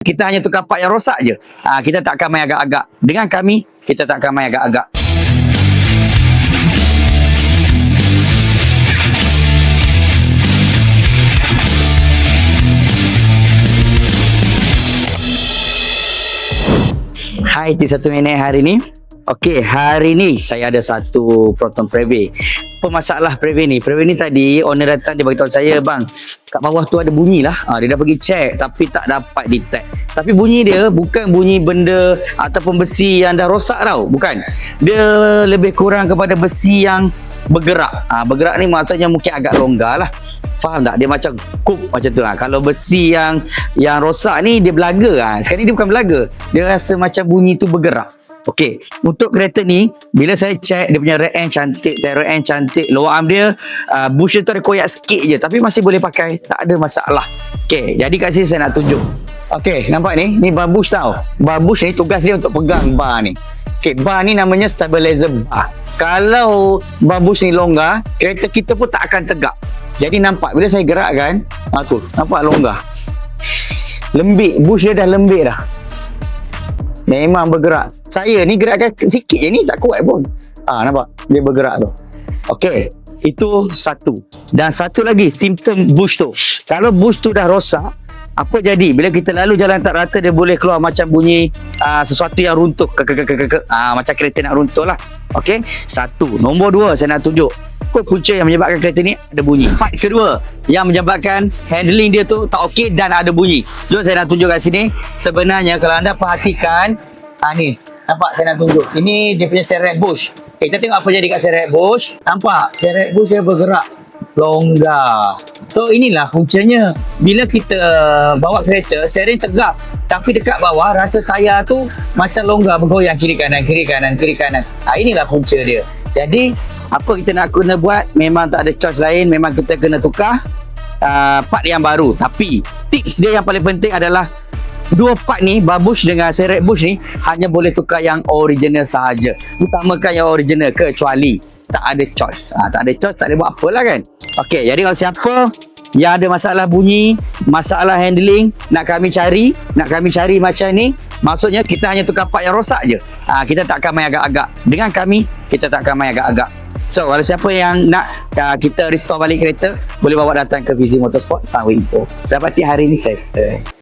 Kita hanya tukar part yang rosak je. Kita tak akan main agak-agak. Dengan kami, kita tak akan main agak-agak. Hai, di 1 minit hari ni. Okey, hari ni saya ada satu Proton Preview. Apa masalah Preview ni? Preview ni tadi owner datang, dia beritahu saya, bang, kat bawah tu ada bunyi lah. Dia dah pergi check tapi tak dapat detect. Tapi bunyi dia bukan bunyi benda ataupun besi yang dah rosak tau. Bukan. Dia lebih kurang kepada besi yang bergerak. Bergerak ni maksudnya mungkin agak longgar lah. Faham tak? Dia macam kuk macam tu. Kalau besi yang rosak ni dia belaga. Sekarang ni dia bukan belaga. Dia rasa macam bunyi tu bergerak. Okey, untuk kereta ni bila saya check, dia punya rear end cantik, rear end cantik, lower arm dia bush dia tu ada koyak sikit je tapi masih boleh pakai, tak ada masalah. Okey, jadi kat sini saya nak tunjuk. Okey, nampak ni bar bush tau. Bar bush ni tugas dia untuk pegang bar ni. Okey, bar ni namanya stabilizer bar. Kalau bar bush ni longgar, kereta kita pun tak akan tegak. Jadi nampak bila saya gerakkan, tu nampak longgar. Lembik, bush dia dah lembik dah. Memang bergerak. Saya ni gerakkan sikit je ni, tak kuat pun. Nampak? Dia bergerak tu. Okey. Itu satu. Dan satu lagi, simptom bush tu. Kalau bush tu dah rosak, apa jadi? Bila kita lalu jalan tak rata, dia boleh keluar macam bunyi sesuatu yang runtuh. Macam kereta nak runtuh lah. Okey. Satu. Nombor dua, saya nak tunjuk. Apa punca yang menyebabkan kereta ni ada bunyi? Part kedua yang menyebabkan handling dia tu tak okey dan ada bunyi. Jom saya nak tunjuk kat sini. Sebenarnya kalau anda perhatikan, ni nampak saya nak tunjuk. Ini dia punya serep bush. Kita tengok apa jadi kat serep bush. Nampak serep bush dia bergerak longgar. So inilah puncanya. Bila kita bawa kereta, steering tegak, tapi dekat bawah rasa tayar tu macam longgar, bergoyang kiri kanan, kiri kanan, kiri kanan. Inilah punca dia. Jadi apa kita nak kena buat, memang tak ada choice lain, memang kita kena tukar part yang baru. Tapi tips dia yang paling penting adalah dua part ni, bar bush dengan serep bush ni, hanya boleh tukar yang original sahaja. Utamakan yang original kecuali tak ada choice. Tak ada choice, tak boleh buat apalah kan. Okey, jadi kalau siapa yang ada masalah bunyi, masalah handling, nak kami cari macam ni, maksudnya kita hanya tukar part yang rosak je. Kita tak akan main agak-agak. Dengan kami, kita tak akan main agak-agak. So, kalau siapa yang nak kita restore balik kereta, boleh bawa datang ke Vizi Motorsport, Sunway Info. Dapati hari ni saya